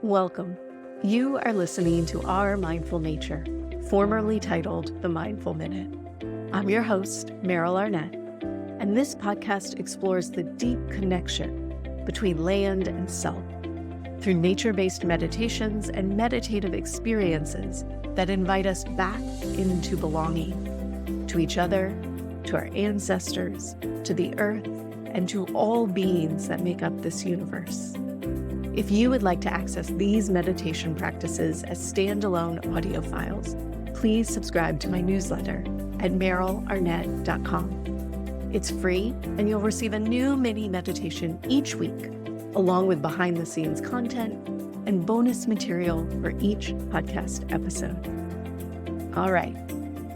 Welcome. You are listening to Our Mindful Nature, formerly titled The Mindful Minute. I'm your host, Meryl Arnett, and this podcast explores the deep connection between land and self through nature-based meditations and meditative experiences that invite us back into belonging to each other, to our ancestors, to the earth, and to all beings that make up this universe. If you would like to access these meditation practices as standalone audio files, please subscribe to my newsletter at merylarnett.com. It's free, and you'll receive a new mini meditation each week, along with behind-the-scenes content and bonus material for each podcast episode. All right,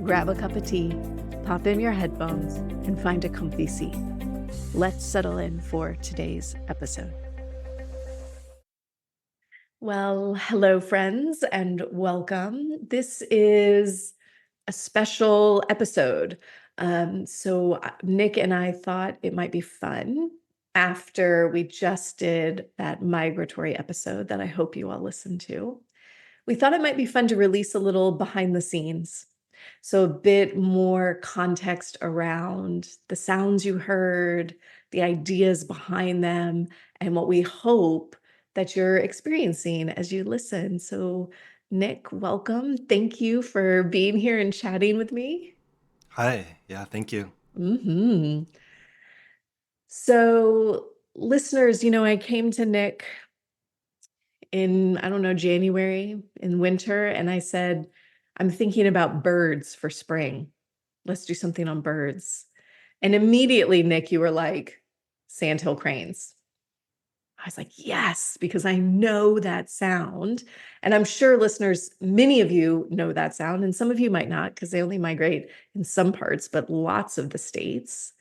grab a cup of tea, pop in your headphones, and find a comfy seat. Let's settle in for today's episode. Well, hello, friends, and welcome. This is a special episode. Nick and I thought it might be fun after we just did that migratory episode that I hope you all listened to. We thought it might be fun to release a little behind the scenes. So a bit more context around the sounds you heard, the ideas behind them, and what we hope that you're experiencing as you listen. So, Nick, welcome. Thank you for being here and chatting with me. Hi. Yeah, thank you. hmm So, listeners, I came to Nick in, I don't know, January in winter, and I said, I'm thinking about birds for spring. Let's do something on birds. And immediately, Nick, you were like, sandhill cranes. I was like, yes, because I know that sound. And I'm sure listeners, many of you know that sound, and some of you might not because they only migrate in some parts, but lots of the states.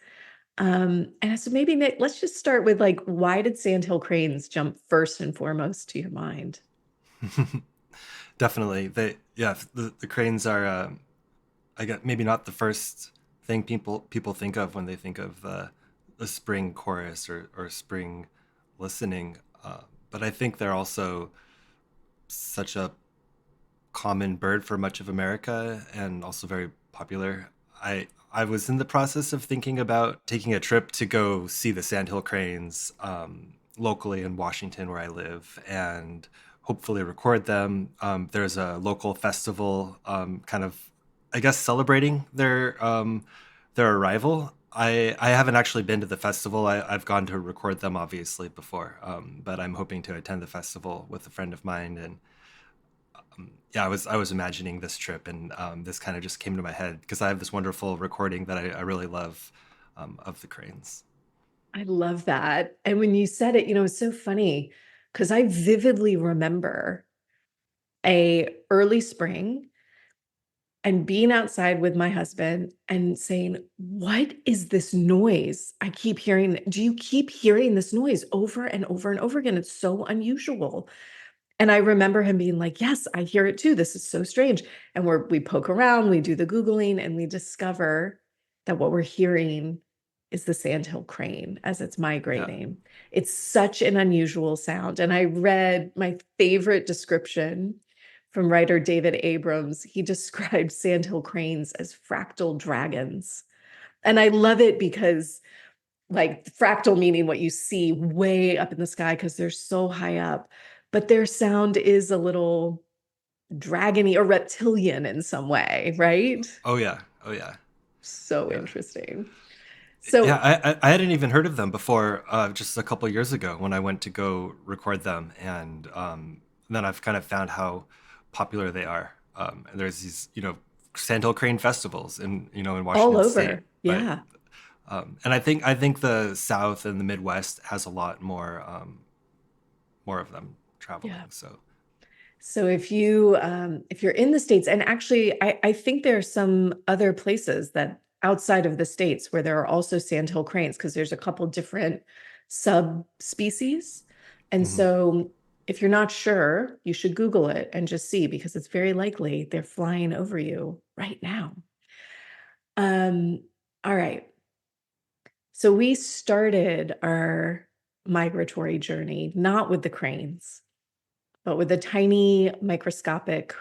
And so maybe, Nick, let's just start with why did sandhill cranes jump first and foremost to your mind? Definitely. The cranes are I guess maybe not the first thing people think of when they think of the spring chorus or spring listening. But I think they're also such a common bird for much of America and also very popular. I was in the process of thinking about taking a trip to go see the sandhill cranes locally in Washington, where I live, and hopefully record them. There's a local festival, kind of, I guess, celebrating their arrival. I haven't actually been to the festival. I've gone to record them obviously before, but I'm hoping to attend the festival with a friend of mine. And yeah, I was imagining this trip, and this kind of just came to my head because I have this wonderful recording that I really love, of the cranes. I love that. And when you said it, it's so funny because I vividly remember a early spring and being outside with my husband and saying, "What is this noise? I keep hearing. Do you keep hearing this noise over and over and over again? It's so unusual." And I remember him being like, "Yes, I hear it too. This is so strange." And we poke around, we do the Googling, and we discover that what we're hearing is the sandhill crane as it's Yeah. migrating. It's such an unusual sound. And I read my favorite description from writer David Abrams. He described sandhill cranes as fractal dragons. And I love it because fractal meaning what you see way up in the sky because they're so high up, but their sound is a little dragony or reptilian in some way, right? Oh yeah. Oh yeah. So Yeah. interesting. Yeah. So I hadn't even heard of them before, just a couple years ago when I went to go record them, and then I've kind of found how popular they are. And there's these, sandhill crane festivals in all Washington State, over. but Yeah. and I think the South and the Midwest has a lot more of them Yeah. traveling. So So if you're in the States, and actually I think there are some other places that outside of the States where there are also sandhill cranes, because there's a couple different subspecies. And mhm. so if you're not sure, you should Google it and just see, because it's very likely they're flying over you right now. Um, all right. So we started our migratory journey not with the cranes. but with a tiny microscopic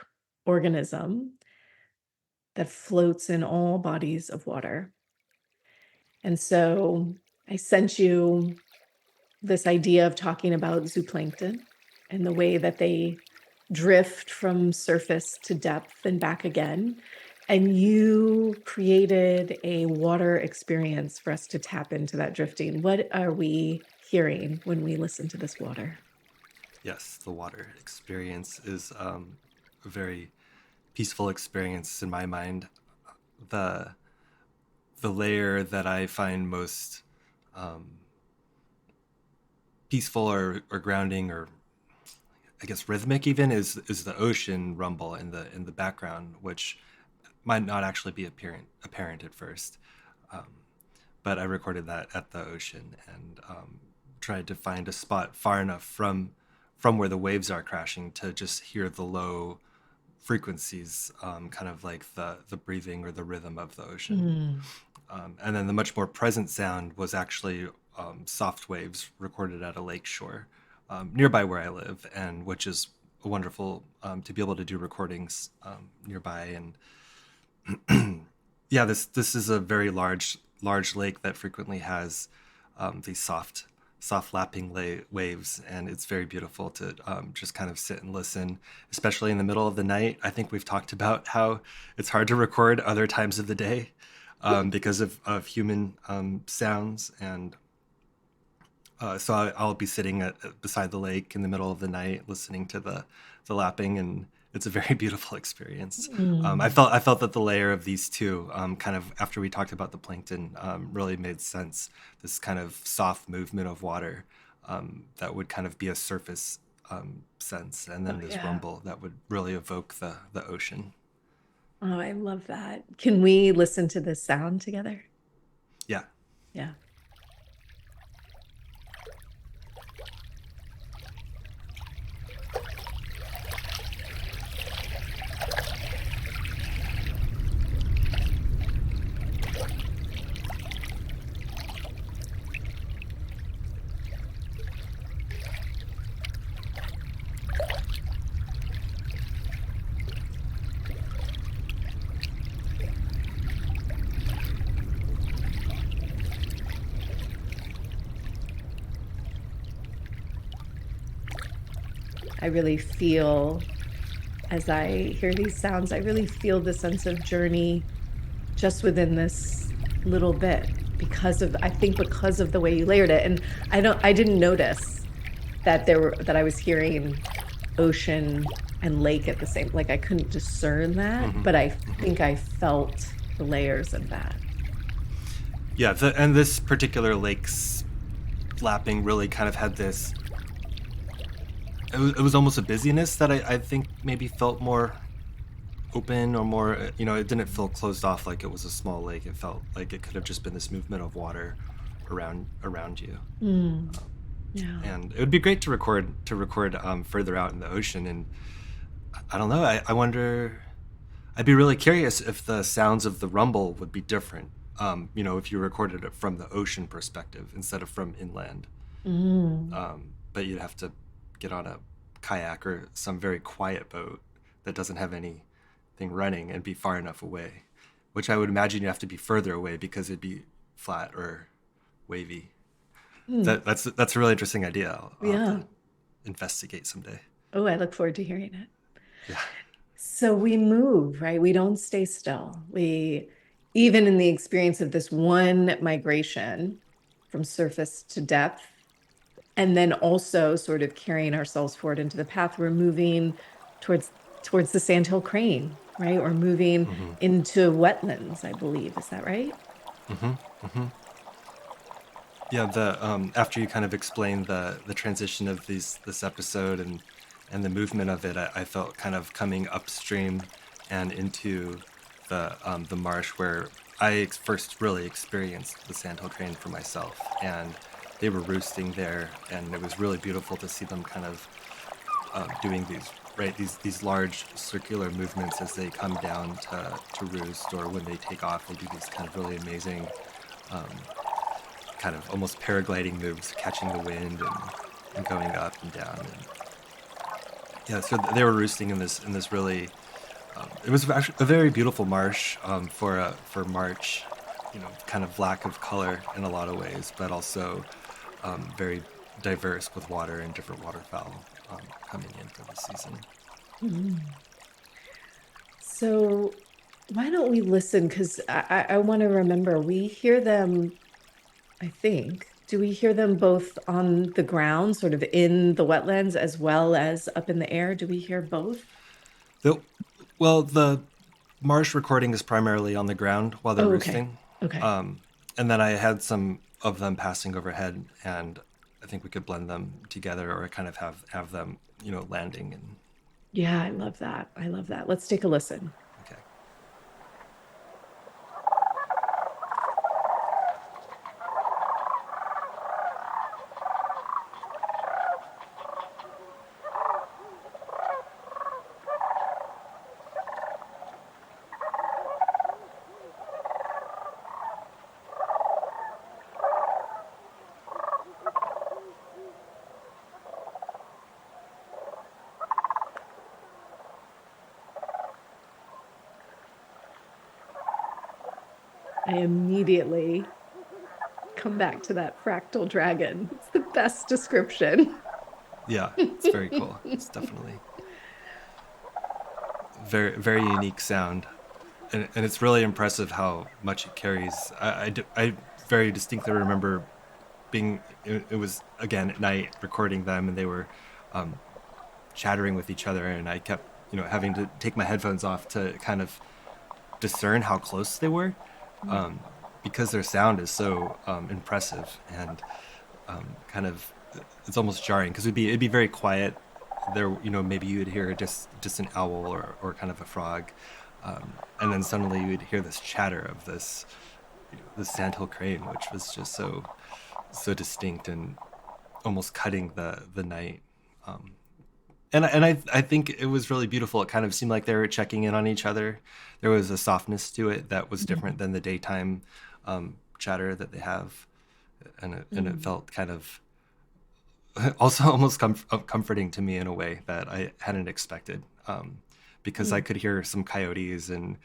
organism that floats in all bodies of water. And so I sent you this idea of talking about zooplankton and the way that they drift from surface to depth and back again. And you created a water experience for us to tap into that drifting. What are we hearing when we listen to this water? Yes, the water experience is a very peaceful experience in my mind. The the layer that I find most um, peaceful or grounding or I guess rhythmic even is the ocean rumble in the background, which might not actually be apparent at first. Um, but I recorded that at the ocean and tried to find a spot far enough from where the waves are crashing to just hear the low frequencies, kind of like the breathing or the rhythm of the ocean. Mm. And then the much more present sound was actually soft waves recorded at a lake shore nearby where I live, and which is wonderful to be able to do recordings nearby. And yeah, this is a very large lake that frequently has these soft lapping waves, and it's very beautiful to just kind of sit and listen, especially in the middle of the night. I think we've talked about how it's hard to record other times of the day because of human sounds. And so I'll be sitting beside the lake in the middle of the night listening to the lapping, and it's a very beautiful experience. Mm. I felt that the layer of these two, kind of after we talked about the plankton, really made sense. This kind of soft movement of water that would kind of be a surface sense, and Oh, then this yeah. rumble that would really evoke the ocean. Oh, I love that. Can we listen to this sound together? Yeah. Yeah. I really feel, as I hear these sounds, I really feel the sense of journey just within this little bit because of, I think because of the way you layered it. And I didn't notice that that I was hearing ocean and lake at the same, like I couldn't discern that, Hmm. but I Hmm. think I felt the layers of that. Yeah, and this particular lake's lapping really kind of had this. It was almost a busyness that I think maybe felt more open or more, it didn't feel closed off like it was a small lake. It felt like it could have just been this movement of water around you. Mm. Yeah. And it would be great to record further out in the ocean. And I don't know. I wonder. I'd be really curious if the sounds of the rumble would be different. If you recorded it from the ocean perspective instead of from inland. Mm. But you'd have to get on a kayak or some very quiet boat that doesn't have anything running and be far enough away, which I would imagine you have to be further away because it'd be flat or wavy. Mm. That's a really interesting idea. I'll have Yeah. to investigate someday. Oh, I look forward to hearing it. Yeah. So we move, right? We don't stay still. Even in the experience of this one migration from surface to depth, and then also sort of carrying ourselves forward into the path, we're moving towards the sandhill crane, right? Or moving Hmm. into wetlands, I believe. Is that right? Hmm. Hmm. Yeah. The after you kind of explained the transition of this episode and the movement of it, I felt kind of coming upstream and into the marsh where I first really experienced the sandhill crane for myself, and they were roosting there, and it was really beautiful to see them kind of doing these large circular movements as they come down to roost, or when they take off, they do these kind of really amazing um, kind of almost paragliding moves, catching the wind and going up and down. And Yeah, so they were roosting in this really. It was actually a very beautiful marsh for March. You know, kind of lack of color in a lot of ways, but also very diverse with water and different waterfowl coming in for the season. Mm. So why don't we listen? Because I want to remember we hear them, I think. Do we hear them both on the ground, sort of in the wetlands, as well as up in the air? Do we hear both? The, well, the marsh recording is primarily on the ground while they're Oh, okay. roosting, Okay. um, and then I had some of them passing overhead, and I think we could blend them together or kind of have them, landing and Yeah, I love that. I love that. Let's take a listen. okay. I immediately come back to that fractal dragon. It's the best description. Yeah, it's very cool. It's definitely very unique sound, and it's really impressive how much it carries. I very distinctly remember being it was again at night recording them, and they were um, chattering with each other, and I kept having to take my headphones off to kind of discern how close they were, um, because their sound is so impressive and kind of it's almost jarring because it'd be very quiet there. Maybe you would hear just an owl or kind of a frog, and then suddenly you would hear this chatter of this sandhill crane, which was just so distinct and almost cutting the night. um, and I think it was really beautiful. It kind of seemed like they were checking in on each other. There was a softness to it that was different than the daytime chatter that they have, and it Mm. felt kind of also almost comforting to me in a way that I hadn't expected, because I Mm. could hear some coyotes, and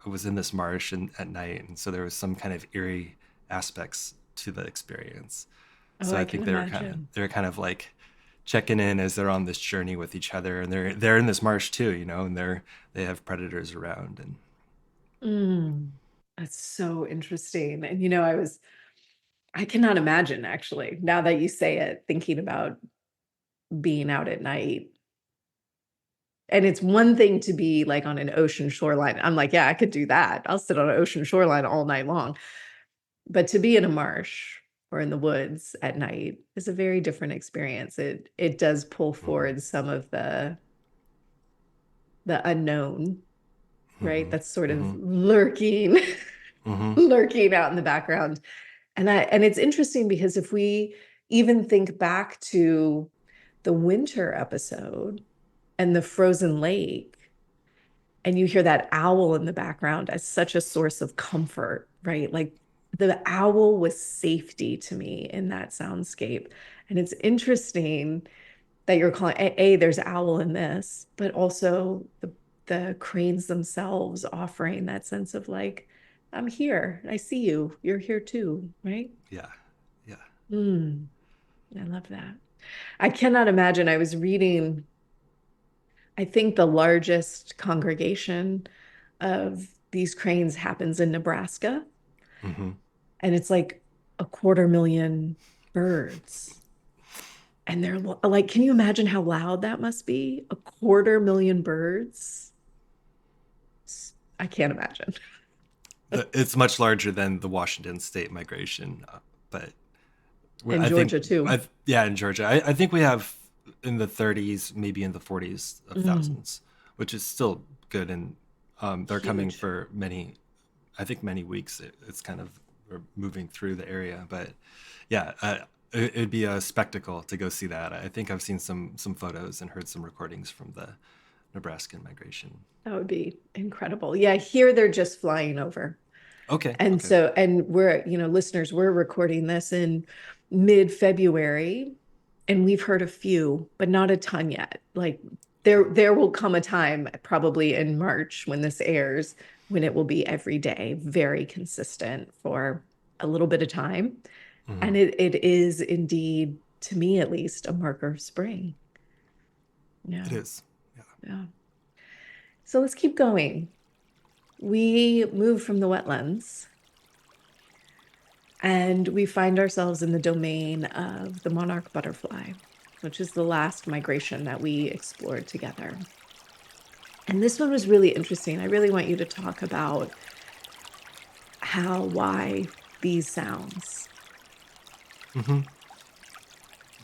I was in this marsh and at night, and so there was some kind of eerie aspects to the experience. Oh, So I I can think they were kind of imagine. they were kind of like checking in as they're on this journey with each other, and they're in this marsh too, and they have predators around, and Mm. That's so interesting. And I cannot imagine actually, now that you say it, thinking about being out at night. And it's one thing to be like on an ocean shoreline. I'm like, yeah, I could do that. I'll sit on an ocean shoreline all night long. But to be in a marsh or in the woods at night is a very different experience. It does pull mm-hmm, forward some of the unknown, right? mm-hmm, That's sort of mm-hmm, lurking, mm-hmm, lurking out in the background. And it's interesting because if we even think back to the winter episode and the frozen lake, and you hear that owl in the background as such a source of comfort, right? Like the owl was safety to me in that soundscape. And it's interesting that you're calling there's owl in this, but also the cranes themselves offering that sense of like, I'm here, I see you, you're here too, right? yeah, yeah, Mm, I love that. I cannot imagine. I was reading, I think the largest congregation of these cranes happens in Nebraska, mm-hmm. and it's like 250,000 birds. And they're like, can you imagine how loud that must be? 250,000 birds. I can't imagine. It's much larger than the Washington State migration, but In I think Georgia too. yeah, in Georgia, I think we have in the 30s, maybe in the 40s of Mm, thousands, which is still good, and they're coming huge. for many, I think many weeks. It's kind of we're moving through the area, but yeah, it'd be a spectacle to go see that. I think I've seen some photos and heard some recordings from the Nebraskan migration. That would be incredible. Yeah, here they're just flying over. Okay, And okay, so, and we're, listeners, we're recording this in mid-February, and we've heard a few, but not a ton yet. Like There will come a time, probably in March when this airs, when it will be every day, very consistent for a little bit of time. And Mhm. it is indeed, to me at least, a marker of spring. It Yeah. is. Yeah. Yeah. So let's keep going. We move from the wetlands and we find ourselves in the domain of the monarch butterfly, which is the last migration that we explored together. And this one was really interesting. I really want you to talk about why these sounds. Hmm.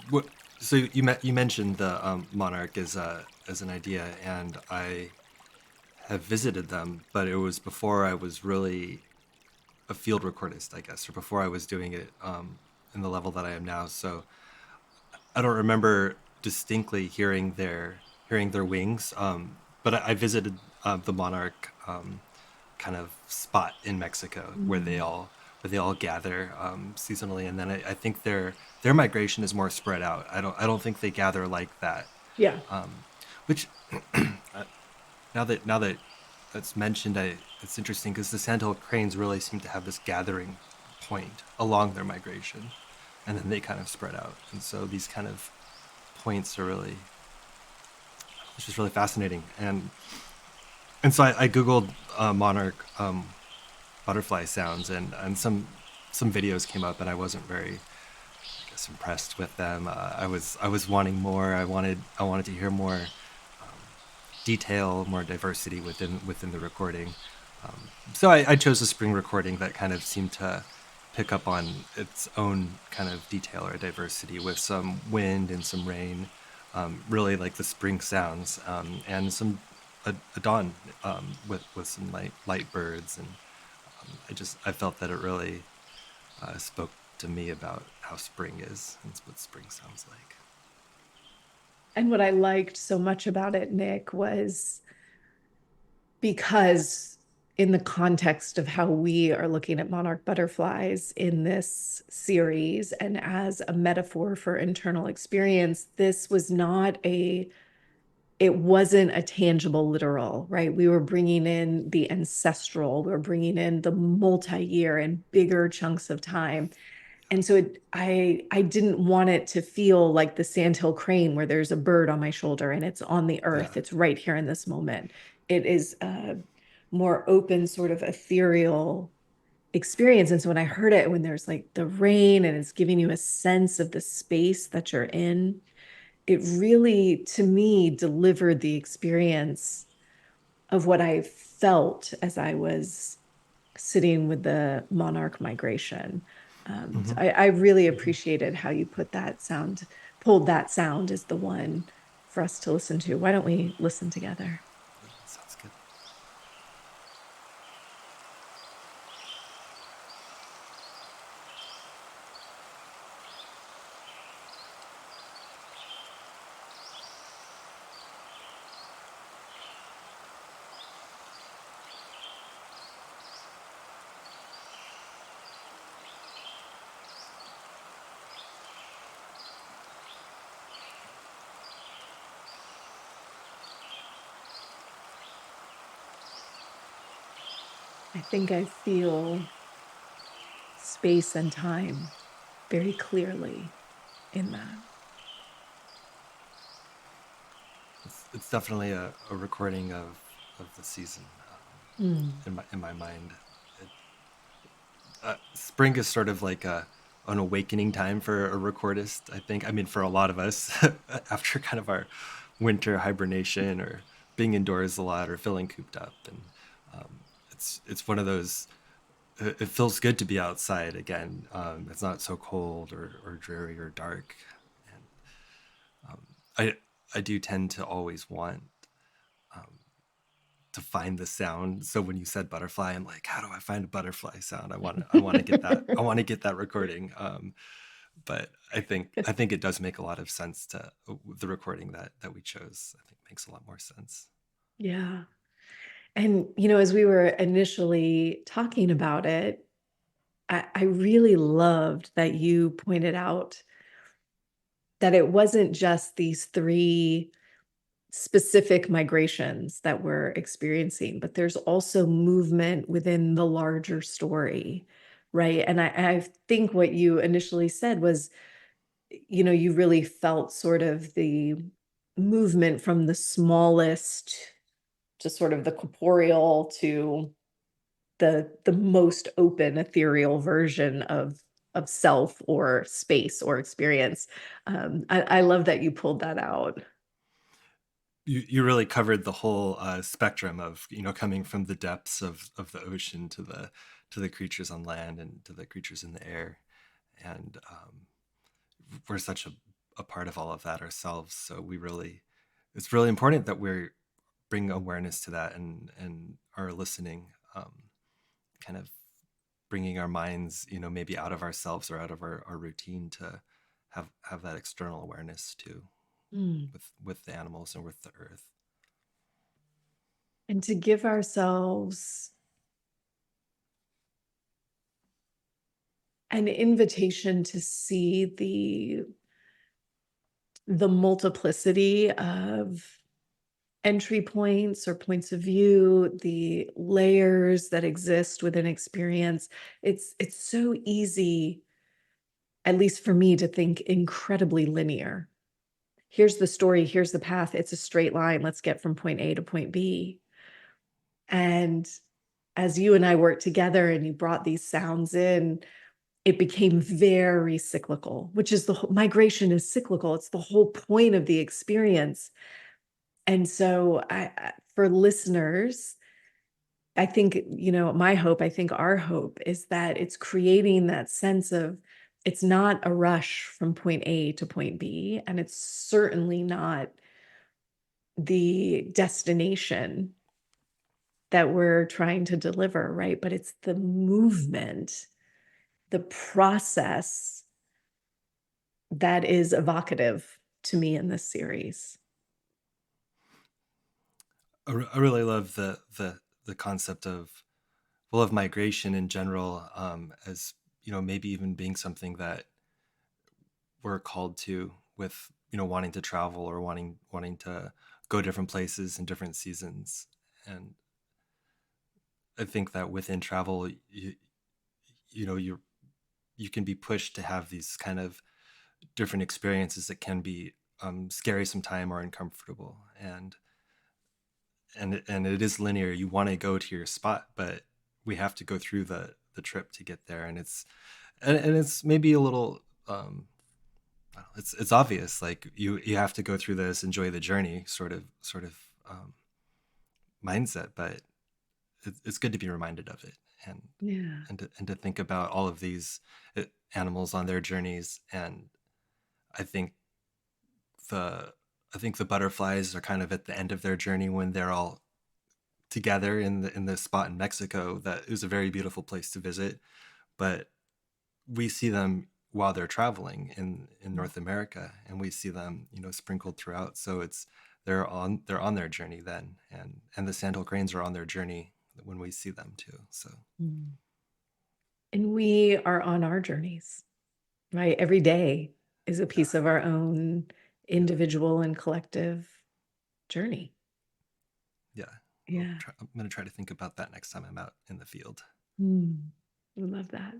What, so you mentioned the monarch as an idea, and I have visited them, but it was before I was really a field recordist, I guess, or before I was doing it in the level that I am now. So I don't remember distinctly hearing their wings, but I visited the monarch kind of spot in Mexico Mm. where they all gather seasonally, and then I think their migration is more spread out. I don't think they gather like that. Yeah. Which now that that's mentioned, it's interesting because the sandhill cranes really seem to have this gathering point along their migration, and then they kind of spread out, and so these kind of points are really, it's just really fascinating. And so I googled monarch butterfly sounds, and some videos came up, and I wasn't very, I guess, impressed with them. I was wanting more. I wanted to hear more detail, more diversity within the recording. So I chose a spring recording that kind of seemed to pick up on its own kind of detail or diversity with some wind and some rain, really like the spring sounds, and some a dawn with some light birds, and I felt that it really spoke to me about how spring is and what spring sounds like. And what I liked so much about it, Nick, was because in the context of how we are looking at monarch butterflies in this series and as a metaphor for internal experience, this was not a it wasn't a tangible literal, right? We were bringing in the ancestral, we were bringing in the multi-year and bigger chunks of time. And so I didn't want it to feel like the sandhill crane where there's a bird on my shoulder and it's on the Yeah. earth. It's right here in this moment. It is a more open, sort of ethereal experience. And so when I heard it, when there's like the rain and it's giving you a sense of the space that you're in, it really, to me, delivered the experience of what I felt as I was sitting with the monarch migration. So Hmm. I really Hmm. appreciated how you pulled that sound as the one for us to listen to. Why don't we listen together? Sounds good. I think I feel space and time very clearly in that. It's definitely a recording of the season Mm. in my mind. It, spring is sort of like an awakening time for a recordist, I think. I mean, for a lot of us, after kind of our winter hibernation or being indoors a lot or feeling cooped up, and it's one of those. It feels good to be outside again. It's not so cold or dreary or dark, and I I do tend to always want to find the sound. So when you said butterfly, I'm like, how do I find a butterfly sound? I want to get that. I want to get that recording. But I think it does make a lot of sense to the recording that we chose. I think makes a lot more sense. Yeah. And, as we were initially talking about it, I really loved that you pointed out that it wasn't just these three specific migrations that we're experiencing, but there's also movement within the larger story, right? And I think what you initially said was, you really felt sort of the movement from the smallest to sort of the corporeal to the most open ethereal version of self or space or experience. I love that you pulled that out. You really covered the whole spectrum of coming from the depths of the ocean to the creatures on land and to the creatures in the air, and we're such a part of all of that ourselves. So it's really important that we're bringing awareness to that and are listening, kind of bringing our minds, maybe out of ourselves or out of our routine to have that external awareness too, Mm. with the animals and with the earth. And to give ourselves an invitation to see the multiplicity of entry points or points of view, the layers that exist within experience. It's so easy, at least for me, to think incredibly linear. Here's the story, here's the path, it's a straight line. Let's get from point A to point B. And as you and I worked together and you brought these sounds in, it became very cyclical, which is migration is cyclical. It's the whole point of the experience. And so for listeners, I think, my hope, I think our hope is that it's creating that sense of it's not a rush from point A to point B, and it's certainly not the destination that we're trying to deliver, right? But it's the movement, the process that is evocative to me in this series. I really love the concept of of migration in general, as maybe even being something that we're called to, with wanting to travel or wanting to go different places in different seasons. And I think that within travel, you know you can be pushed to have these kind of different experiences that can be scary sometimes or uncomfortable, and it is linear. You want to go to your spot, but we have to go through the trip to get there, and it's maybe a little it's obvious, like you have to go through this, enjoy the journey, sort of mindset, but it's good to be reminded of it, and Yeah. to think about all of these animals on their journeys. And I think the I think the butterflies are kind of at the end of their journey when they're all together in the spot in Mexico. That is a very beautiful place to visit, but we see them while they're traveling in North America, and we see them sprinkled throughout. So they're on their journey then, and the sandhill cranes are on their journey when we see them too. So Mm. And we are on our journeys, right? Every day is a yeah, piece of our own yeah, individual and collective journey. yeah. Yeah. I'm gonna try to think about that next time I'm out in the field. Mm. I love that.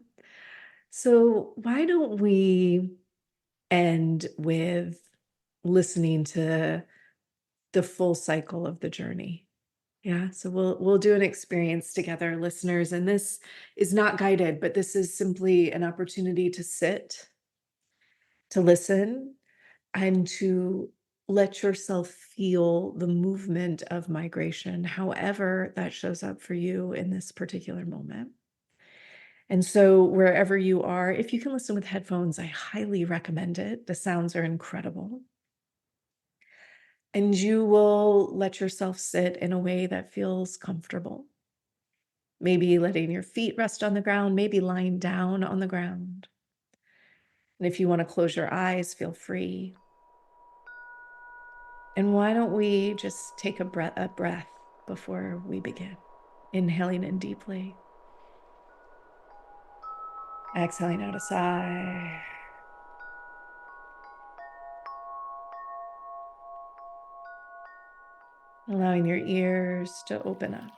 So, why don't we end with listening to the full cycle of the journey? Yeah, so we'll do an experience together, listeners, and this is not guided, but this is simply an opportunity to sit, to listen, and to let yourself feel the movement of migration, however that shows up for you in this particular moment. And so, wherever you are, if you can listen with headphones, I highly recommend it. The sounds are incredible. And you will let yourself sit in a way that feels comfortable. Maybe letting your feet rest on the ground, maybe lying down on the ground. And if you want to close your eyes, feel free. And why don't we just take a breath before we begin? Inhaling in deeply, exhaling out a sigh. allowing your ears to open up.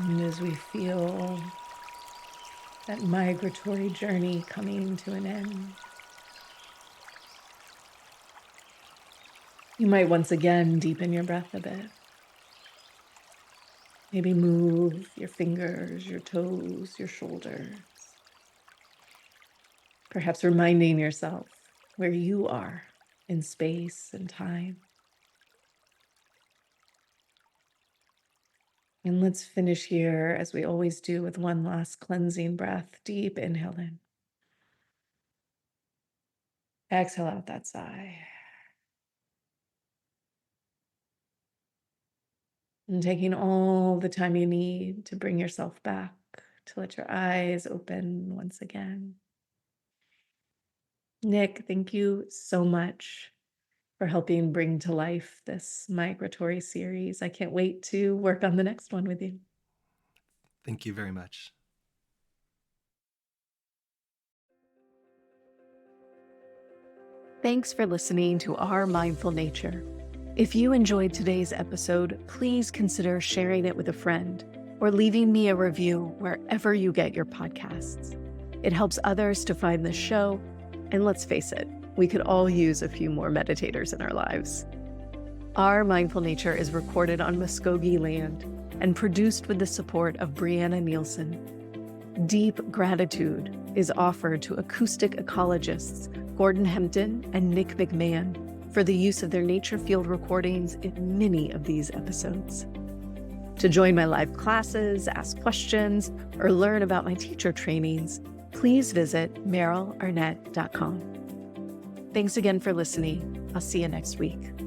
And as we feel that migratory journey coming to an end, you might once again deepen your breath a bit. Maybe move your fingers, your toes, your shoulders. Perhaps reminding yourself where you are in space and time. And let's finish here, as we always do, with one last cleansing breath. Deep inhale in. Exhale out that sigh. And taking all the time you need to bring yourself back, to let your eyes open once again. Nick, thank you so much for helping bring to life this migratory series. I can't wait to work on the next one with you. Thank you very much. Thanks for listening to Our Mindful Nature. If you enjoyed today's episode, please consider sharing it with a friend or leaving me a review wherever you get your podcasts. It helps others to find the show, and let's face it, we could all use a few more meditators in our lives. Our Mindful Nature is recorded on Muskogee land and produced with the support of Brianna Nielsen. Deep gratitude is offered to acoustic ecologists Gordon Hempton and Nick McMahan for the use of their nature field recordings in many of these episodes. To join my live classes, ask questions, or learn about my teacher trainings, please visit merylarnett.com. Thanks again for listening. I'll see you next week.